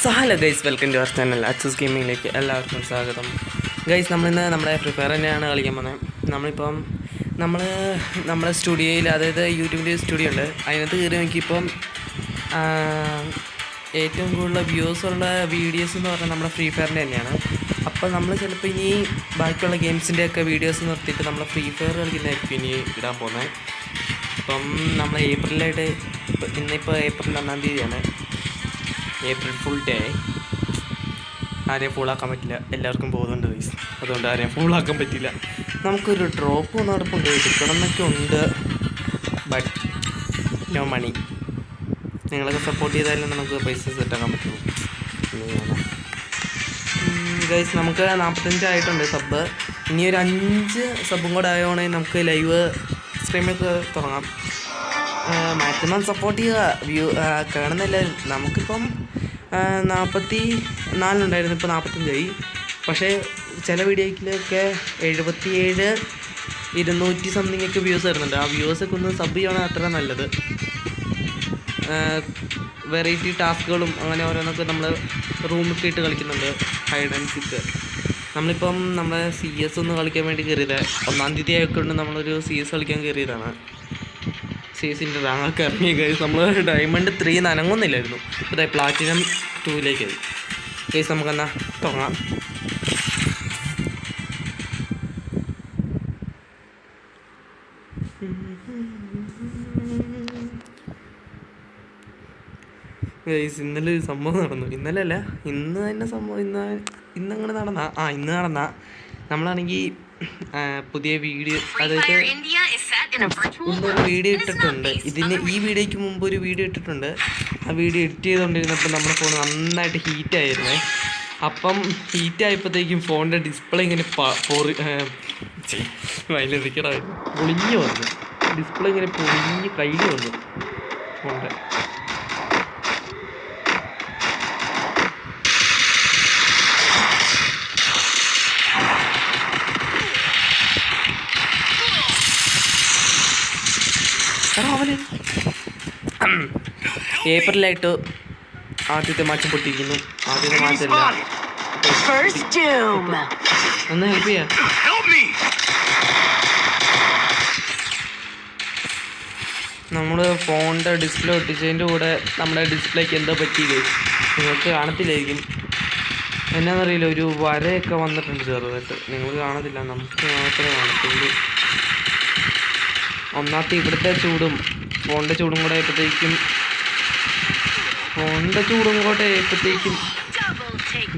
So hello guys, welcome to our channel അച്ചസ് ഗെയിമിങ്ങിലേക്ക് എല്ലാവർക്കും സ്വാഗതം. ഗൈസ്, നമ്മളിന്ന് നമ്മുടെ ഫ്രീ ഫയർ തന്നെയാണ് കളിക്കാൻ പോകുന്നത്. നമ്മളിപ്പം നമ്മുടെ സ്റ്റുഡിയോയിൽ, അതായത് യൂട്യൂബിൻ്റെ സ്റ്റുഡിയോ ഉണ്ട്, അതിനകത്ത് കയറി നോക്കിയപ്പം ഏറ്റവും കൂടുതൽ വ്യൂസുള്ള വീഡിയോസ് എന്ന് പറഞ്ഞാൽ നമ്മുടെ ഫ്രീ ഫയറിൻ്റെ തന്നെയാണ്. അപ്പോൾ നമ്മൾ ചിലപ്പോൾ ഇനി ബാക്കിയുള്ള ഗെയിംസിൻ്റെയൊക്കെ വീഡിയോസ് നിർത്തിയിട്ട് നമ്മൾ ഫ്രീ ഫയർ കളിക്കുന്നതായിരിക്കും ഇനി ഇടാൻ പോകുന്നത്. അപ്പം നമ്മൾ ഏപ്രിലായിട്ട്, ഇന്നിപ്പോൾ ഏപ്രിൽ 1-ാം തീയതിയാണ്. April full day. ആരെയും ഫുള്ളാക്കാൻ പറ്റില്ല, എല്ലാവർക്കും പോകുന്നുണ്ട് ഗൈസ്. അതുകൊണ്ട് ആരെയും ഫുള്ളാക്കാൻ പറ്റില്ല. നമുക്കൊരു ഡ്രോപ്പ് നടപ്പുണ്ട്, എടുക്കണം എന്നൊക്കെ ഉണ്ട്, ബട്ട് നോ മണി. നിങ്ങളൊക്കെ സപ്പോർട്ട് ചെയ്താലും നമുക്ക് പൈസ സെറ്റാക്കാൻ പറ്റുള്ളൂ. ഗൈസ്, നമുക്ക് 45 ആയിട്ടുണ്ട് സബ്. ഇനി ഒരു 5 സബും കൂടെ ആയതുകൊണ്ടെങ്കിൽ നമുക്ക് ലൈവ് സ്ട്രീമൊക്കെ തുടങ്ങാം. മാക്സിമം സപ്പോർട്ട് ചെയ്യുക. കാണുന്നില്ലാരും. നമുക്കിപ്പം 44 ഉണ്ടായിരുന്നു, ഇപ്പോൾ 45 ആയി. പക്ഷേ ചില വീഡിയോയിലൊക്കെ 77, 200 സംതിങ് ഒക്കെ വ്യൂസ് വരുന്നുണ്ട്. ആ വ്യൂസൊക്കെ ഒന്ന് സബ് ചെയ്യണം, അത്ര നല്ലത്. വെറൈറ്റി ടാസ്കുകളും അങ്ങനെ ഓരോന്നൊക്കെ നമ്മൾ റൂമൊക്കെ ഇട്ട് കളിക്കുന്നുണ്ട്. Hide and seek. നമ്മളിപ്പം നമ്മളെ CS ഒന്ന് കളിക്കാൻ വേണ്ടി കയറിയത്. 1-ാം തീയതി ആയിക്കൊണ്ട് നമ്മളൊരു CS കളിക്കാൻ കയറിയതാണ്. CS-ൻ്റെ റാങ്കൊക്കെ ഇറങ്ങി ഗൈസ്. നമ്മൾ ഡയമണ്ട് 3 നനങ്ങുന്നില്ലായിരുന്നു, ഇപ്പോൾ പ്ലാറ്റിനം 2-ലേക്കായി ഗൈസ്. നമുക്കെന്നാൽ തുടങ്ങാം. ഗൈസ്, ഇന്നലെ ഒരു സംഭവം നടന്നു. ഇന്നലെ അല്ല, ഇന്ന് തന്നെ സംഭവം. ഇന്നങ്ങനെ ഇന്ന് നടന്ന നമ്മളാണെങ്കിൽ പുതിയ വീഡിയോ, അതായത് ഇന്നൊരു വീഡിയോ ഇട്ടിട്ടുണ്ട്. ഈ വീഡിയോയ്ക്ക് മുമ്പ് ഒരു വീഡിയോ ഇട്ടിട്ടുണ്ട്. ആ വീഡിയോ എഡിറ്റ് ചെയ്തുകൊണ്ടിരുന്നപ്പോൾ നമ്മുടെ ഫോൺ നന്നായിട്ട് ഹീറ്റായിരുന്നേ. അപ്പം ഹീറ്റായപ്പോഴത്തേക്കും ഫോണിൻ്റെ ഡിസ്പ്ലേ ഇങ്ങനെ പൊളിഞ്ഞു വന്നു. ഡിസ്പ്ലേ ഇങ്ങനെ പൊളിഞ്ഞ് കയ്യിൽ വന്നു ഫോണിൻ്റെ. ഏപ്രിലായിട്ട് ആദ്യത്തെ മാച്ച് പൊട്ടിയിരിക്കുന്നു. ആദ്യത്തെ മാച്ചല്ല, ഒന്ന് ഹെൽപ്പ് ചെയ്യാം. നമ്മൾ ഫോണിൻ്റെ ഡിസ്പ്ലേ ഒട്ടിച്ചതിൻ്റെ കൂടെ നമ്മുടെ ഡിസ്പ്ലേക്ക് എന്തോ പറ്റിയില്ലേ, നിങ്ങൾക്ക് കാണത്തില്ലായിരിക്കും. എന്നാന്നറിയില്ല, ഒരു വരയൊക്കെ വന്നിട്ടുണ്ട് ചെറുതായിട്ട്. നിങ്ങൾ കാണത്തില്ല, നമുക്ക് മാത്രമേ കാണത്തുള്ളൂ. ഒന്നാമത്തെ ഇവിടുത്തെ ചൂടും ഫോണിൻ്റെ ചൂടും കൂടെ ആയപ്പോഴത്തേക്കും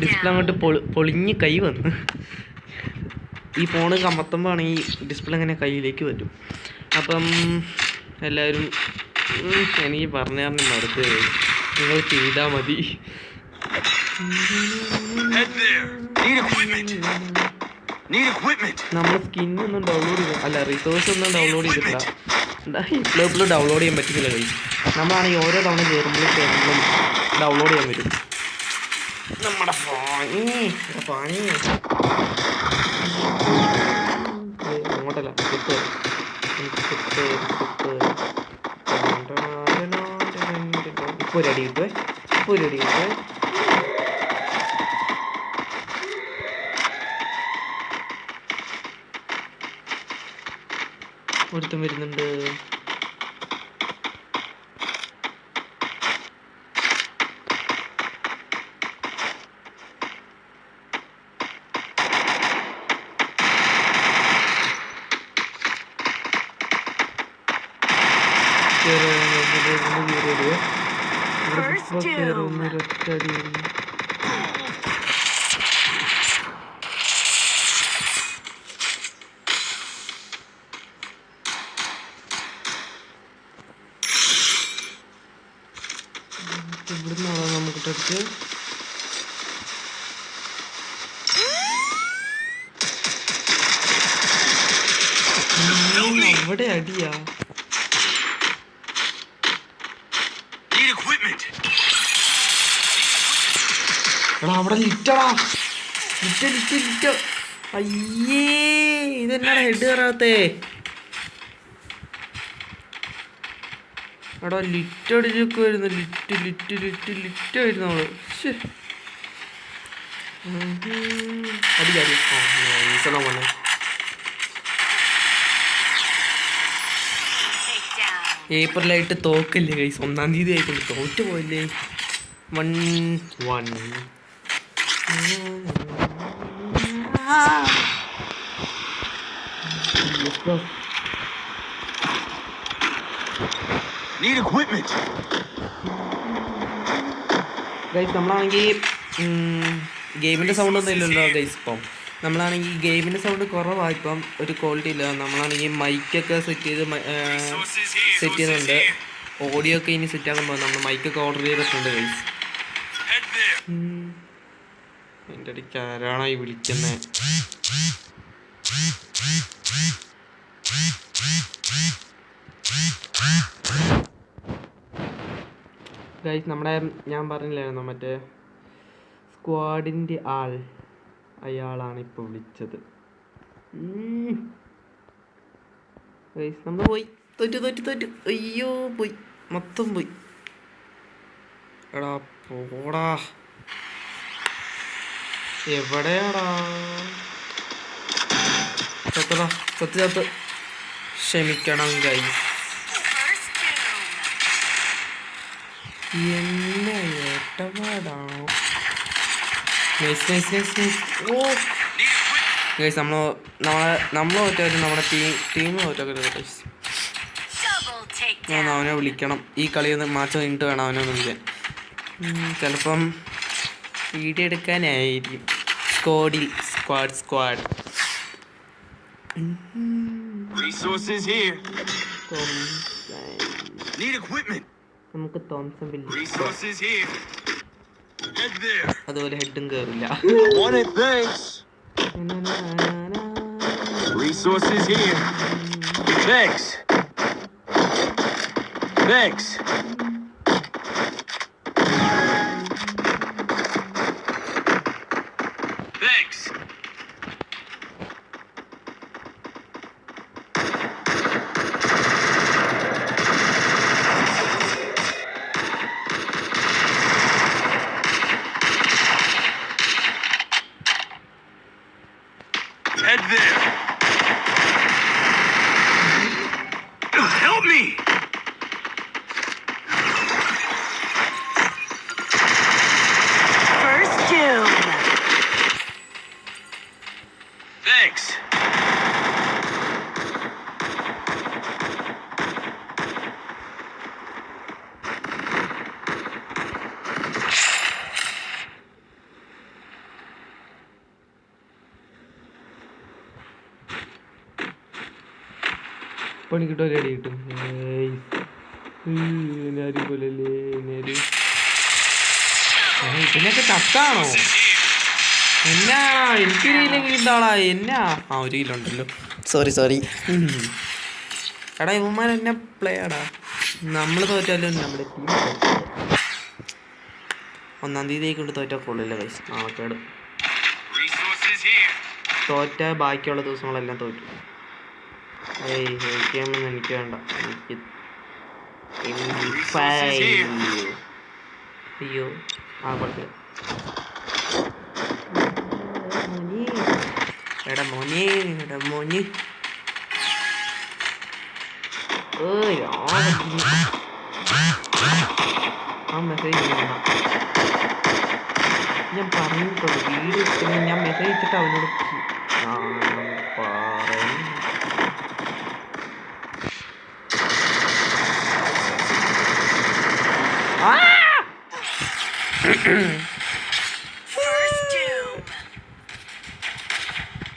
ഡിസ്പ്ലേ അങ്ങോട്ട് പൊളിഞ്ഞ് കൈ വന്ന്. ഈ ഫോണ് കമത്തുമ്പോൾ ആണെങ്കിൽ ഡിസ്പ്ലേ അങ്ങനെ കയ്യിലേക്ക് വരും. അപ്പം എല്ലാവരും എനിക്ക് പറഞ്ഞു മടുത്ത്, നിങ്ങൾ ചെയ്താൽ മതി. നമ്മൾ സ്കിന്നൊന്നും ഡൗൺലോഡ് റിസോഴ്സ് ഒന്നും ഡൗൺലോഡ് ചെയ്തിട്ടില്ല. ഇപ്പോൾ ഡൗൺലോഡ് ചെയ്യാൻ പറ്റുന്നില്ല കഴിയും. നമ്മളാണെങ്കിൽ ഓരോ തവണ കയറുമ്പോഴും ഡൗൺലോഡ് ചെയ്യാൻ പറ്റും. നമ്മുടെ അങ്ങോട്ടല്ല, ഇപ്പോൾ ഒരു അടി കിട്ടുവേ. ഒരുത്തം വരുന്നുണ്ട്. ഇവിടുന്നാണോ നമുക്ക് ടച്ച്? അവിടെ അടിയാ. അവിടെ ലിറ്റടാ, ലിറ്റ. അയ്യേ, ഇതെന്നാണ് ഹെഡ് കയറാത്തേ? എടാ ലിറ്റ് അടിച്ചൊക്കെ വരുന്നു. ലിറ്റ് ആയിരുന്നു അവള്. അടിക്കാടി ഈസണം വന്നെ. ഏപ്രിലായിട്ട് തോക്കില്ലേ ഗൈസ്, 1-ാം തീയതി ആയിക്കൊണ്ട് തോറ്റു പോയില്ലേ. 1-1. ഗൈസ് നമ്മളാണെങ്കിൽ ഗെയിമിൻ്റെ സൗണ്ട് ഒന്നും ഇല്ലല്ലോ ഗൈസ്. ഇപ്പം നമ്മളാണെങ്കിൽ ഗെയിമിൻ്റെ സൗണ്ട് കുറവാണ്, ഇപ്പം ഒരു ക്വാളിറ്റി ഇല്ല. നമ്മളാണെങ്കിൽ മൈക്കൊക്കെ സെറ്റ് ചെയ്യുന്നുണ്ട്. ഓഡിയോ ഒക്കെ ഇനി സെറ്റ് ആക്കുമ്പോൾ നമ്മൾ മൈക്കൊക്കെ ഓർഡർ ചെയ്തിട്ടുണ്ട് ഗൈസ്. എൻ്റെ ഇടയ്ക്ക് ആരാണോ ഈ വിളിക്കുന്നത്? ഗൈസ് നമ്മുടെ ഞാൻ പറഞ്ഞില്ലായിരുന്നോ മറ്റേ സ്ക്വാഡിൻ്റെ അയാളാണ് ഇപ്പോൾ വിളിച്ചത്. ഗൈസ് നമ്മൾ പോയി, തോറ്റു. അയ്യോ പോയി, മൊത്തം പോയി. എടാ പോടാ, എവിടെയാടാ? ചത്ത് ക്ഷമിക്കണം ഗൈസ്. എന്നെ ഏട്ടപാടാണോ? ഓ ഗൈസ് നമ്മൾ തോറ്റാലും നമ്മുടെ ടീം തോറ്റൊക്കെ ഗൈസ്. ഞാൻ അവനെ വിളിക്കണം. ഈ കളി ഒന്ന് മാച്ച് കഴിഞ്ഞിട്ട് വേണം അവനെ ഒന്ന് വിളിക്കാൻ. ചിലപ്പം വീഡിയോ എടുക്കാനായിരിക്കും. സ്ക്വാഡ് നമുക്ക് തോംസൺ അതുപോലെ ഹെഡും കയറില്ല. Head there. Help me. First doom. Thanks. പണി കിട്ടും, അടി കിട്ടും. പോലെ ഇതിനൊക്കെ ചത്താണോ? എന്നാ എനിക്കൊരു കിലെങ്കിൽ ഇതാളാ എന്നാ. ഒരു കിലോ ഉണ്ടല്ലോ, സോറി. എടാ ഇവന്മാർ എന്നാ പ്ലേയാടാ. നമ്മൾ തോറ്റാലും നമ്മുടെ ടീം 1-ാം തീയതി കൊണ്ട് തോറ്റാൽ കൊള്ളില്ല കൈസ്. നാളേക്കേട് തോറ്റ ബാക്കിയുള്ള ദിവസങ്ങളെല്ലാം തോറ്റു. ജയിക്കാമെന്ന് എനിക്ക് വേണ്ട. അയ്യോ കുഴപ്പമില്ല. എടാ മോനെ മെസ്സേജ് ഞാൻ പറഞ്ഞിട്ടുണ്ട്. വീഡിയോ ഇട്ടുണ്ടെങ്കിൽ ഞാൻ മെസ്സേജ് ഇട്ടിട്ട് അവനോട് പറയും.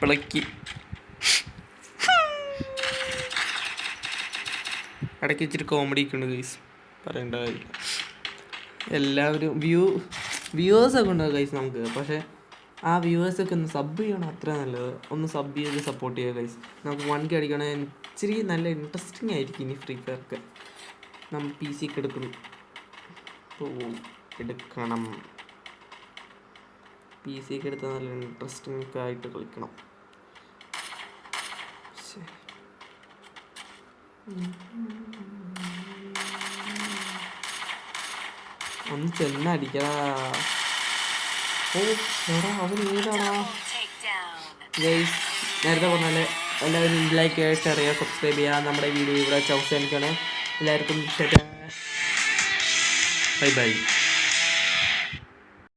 പിളക്കി ഇടയ്ക്ക് ഇച്ചിരി കോമഡി ഒക്കെ ഉണ്ട് ഗൈസ്, പറയേണ്ട കാര്യം. എല്ലാവരും വ്യൂവേഴ്സൊക്കെ ഉണ്ടാവും ഗൈസ് നമുക്ക്. പക്ഷേ ആ വ്യൂവേഴ്സൊക്കെ ഒന്ന് സബ് ചെയ്യണം, അത്ര നല്ലത്. ഒന്ന് സബ് ചെയ്ത് സപ്പോർട്ട് ചെയ്യുക ഗൈസ്. നമുക്ക് 1K അടിക്കണമെങ്കിൽ ഇച്ചിരി നല്ല ഇൻട്രസ്റ്റിംഗ് ആയിരിക്കും ഇനി ഫ്രീ ഫയർക്ക്. നമ്മൾ PC ഒക്കെ എടുക്കണം. PC ഒക്കെ എടുത്താൽ നല്ല ഇൻട്രസ്റ്റിംഗ് ഒക്കെ ആയിട്ട് കളിക്കണം. ഒന്ന് ചെന്നടിക്കടാ. ഓ എടാ അവൻ ഏതാടാ ഗൈസ്. നേരത്തെ പറഞ്ഞാൽ എല്ലാവരും ലൈക്ക് ഷെയർ ചെയ്യുക, സബ്സ്ക്രൈബ് ചെയ്യുക. നമ്മുടെ വീഡിയോ ഇവിടെ അവസാനിക്കുകയാണ്. എല്ലാവർക്കും ബൈ ബൈ.